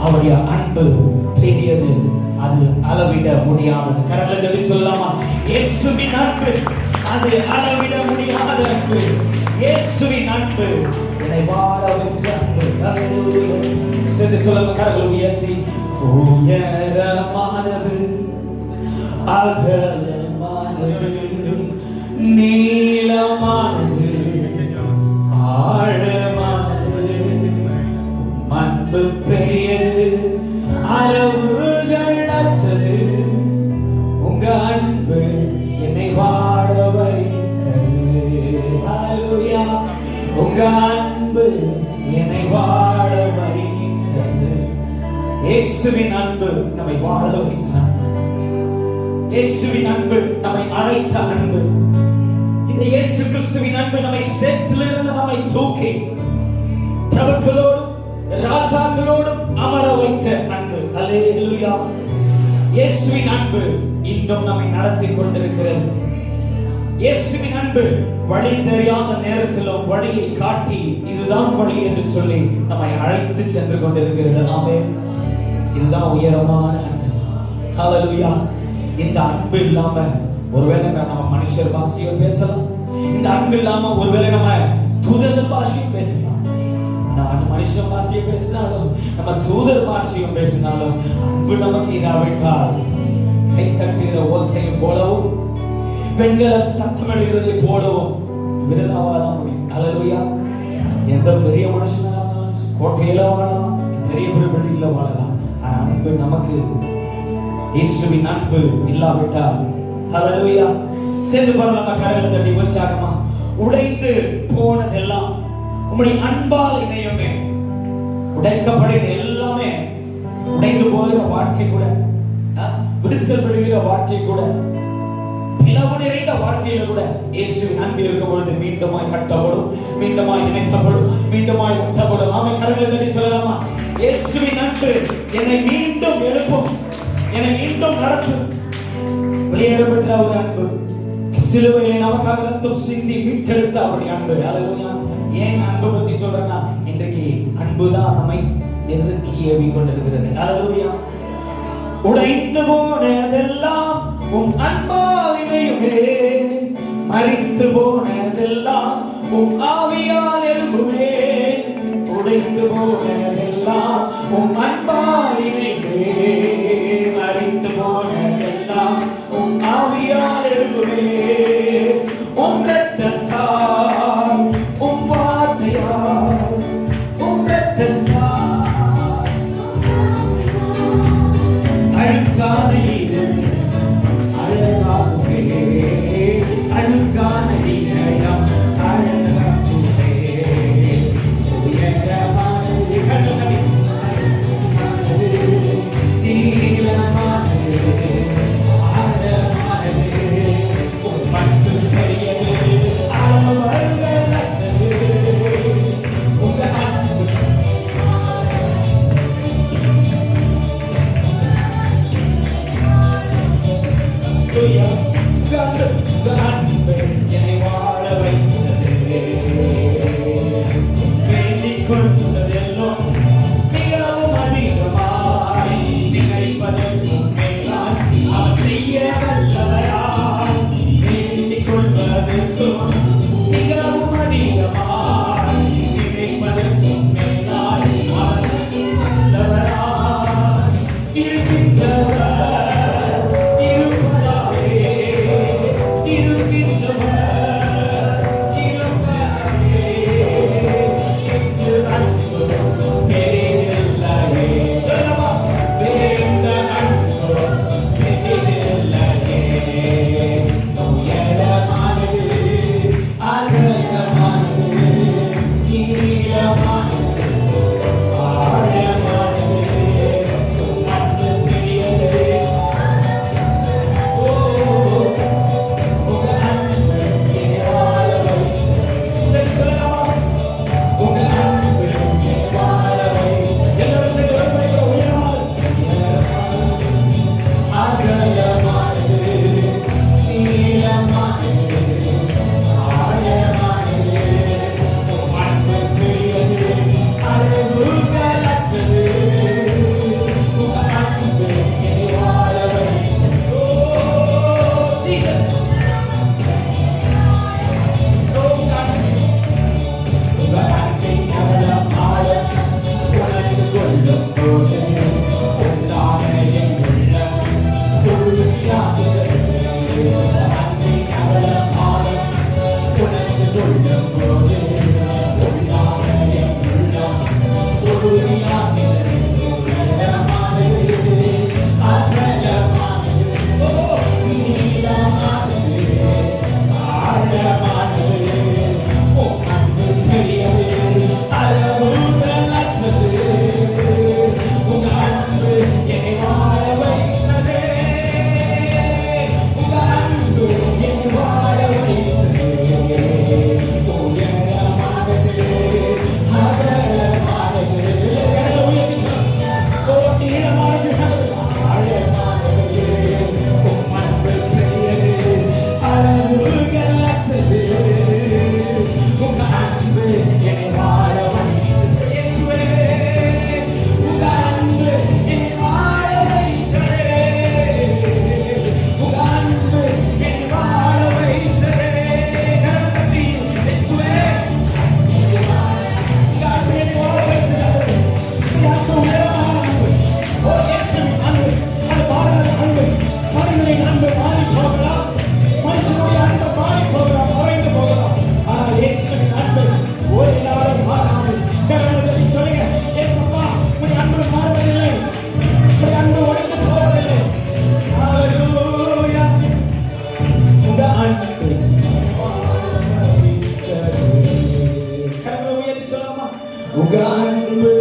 அவருடைய அன்பு பெரியது, அது அளவிட முடியாதது. கரங்களை சொல்லலாமா? இயேசுவின் அன்பு அது அளவிட முடியாத அன்பு. இயேசுவின் அன்பு என்னை வாழ வைத்த அன்பு. சேர்ந்து சொல்லுங்க, கரங்களை உயர்த்தி. உயரமானது, அகலமானது, நீளமானது, ஆழமானது, அன்பு பெரியது, அளவுகளற்றது. உங்க அன்பு என்னை வாழ வைத்தது. ஹல்லேலூயா. உங்க அன்பு என்னை வாழ வைத்தது. இயேசுவின் அன்பு நம்மை வாழ வைத்தார். இயேசுவின் அன்பு நம்மை அழைத்த அன்பு. இந்த இயேசு கிறிஸ்துவின் அன்பு நம்மை சேற்றிலிருந்து நம்மை தூக்கி பிரபுக்களோடும் ராஜாக்களோடும் அமர வைத்த அன்பு. அல்லேலூயா. இயேசுவின் அன்பு இன்னும் நம்மை நடத்தி கொண்டிருக்கிறது. இயேசுவின் அன்பு வழி தெரியாத நேரத்திலும் வழியை காட்டி இதுதான் வழி என்று சொல்லி நம்மை அழைத்து சென்று கொண்டிருக்கிறது. ஆமென். இதுதான் உயரமான அன்பு. ஹல்லேலூயா. இந்த அன்பு இல்லாம ஒருவேளை நம்ம மனுஷர் பாஷையோ பேசலாம். இந்த அன்பு இல்லாம ஒருவேளை நம்ம தூதர் பாஷையும் பேசலாம். ஆனா மனுஷன் பாஷையை பேசினாலும் நம்ம தூதர் பாஷையும் பேசினாலும் அன்பு நமக்கு இராவிட்டால் கை தட்டுகிற ஓசையை போலவும் பெண்களை சத்தமிடுகிறதை போலவும் விருதாவாதான் முடியும். ஹல்லேலூயா. எந்த பெரிய மனுஷனா கோட்டையில வாழலாம், பெரிய பெரிய பில்டிங்ல வாழலாம். ஆனா அன்பு நமக்கு, இயேசுவின் அன்பு இல்லாவிட்டால் ஹல்லேலூயா. சேர்ந்து பாருங்க, நம்ம கரங்களை தட்டி உற்சாகமா. உடைந்து போனதெல்லாம் உம்முடைய அன்பால் இணையுமே. உடைக்கப்படுகிற எல்லாமே, உடைந்து போகிற வாழ்க்கை கூட, விரிசல் விடுகிற வாழ்க்கை கூட, பிளவு நிறைந்த வாழ்க்கையில கூட இயேசுவின் அன்பு இருக்கும் பொழுது மீண்டுமாய் கட்டப்படும், மீண்டுமாய் இணைக்கப்படும், மீண்டுமாய் ஒட்டப்படும். நாம கரங்களை தட்டி சொல்லலாமா? இயேசுவின் அன்பு என்னை மீண்டும் எழுப்பும், என்னை மீண்டும் நடத்தும். வெளியேறப்பட்ட ஒரு அன்பு, சிலுவையிலே நமக்காக ரத்தம் சிந்தி மீட்டெடுத்த அவருடைய அன்பு. ஹல்லேலூயா. ஏன் அன்பு பத்தி சொல்றேன்னா, இன்றைக்கு அன்புதான் நம்மை நெருக்கி ஏவி கொண்டிருக்கிறது. ஹல்லேலூயா. உடைந்து போனதெல்லாம் உம் அன்பால் இணையுமே, மரித்து போனதெல்லாம் உம் ஆவியால் எழும்புமே. உடைந்து போனதெல்லாம் உம் அன்பால் இணையுமே, மரித்து போனதெல்லாம் உம் ஆவியால் எழும்புமே. உம் இரத்தத்தால், உம் வார்த்தையால், உம் இரத்தத்தால் அழுக்கான இது அழகாகுமே, அழுக்கான இதயம் அழகாகுமே. உயரமானது, நீளமானது, ஆழமானது, உம் அன்பு பெரியது, அளவற்றது. உங்க அன்பு என்னை வாழ வைத்தது. வேண்டிக் கொண்டதெல்லாம் மிகவும் அதிகமாய், நினைப்பதற்கும் மேலாய் அவர் செய்ய வல்லவராய். வேண்டிக் கொள்வதற்கும் மிகவும் அதிகமாய், நினைப்பதற்கும் மேலாய் அவர் வல்லவராய் இருக்கின்றவர். இருக்கின்றவர் உங்க அன்பு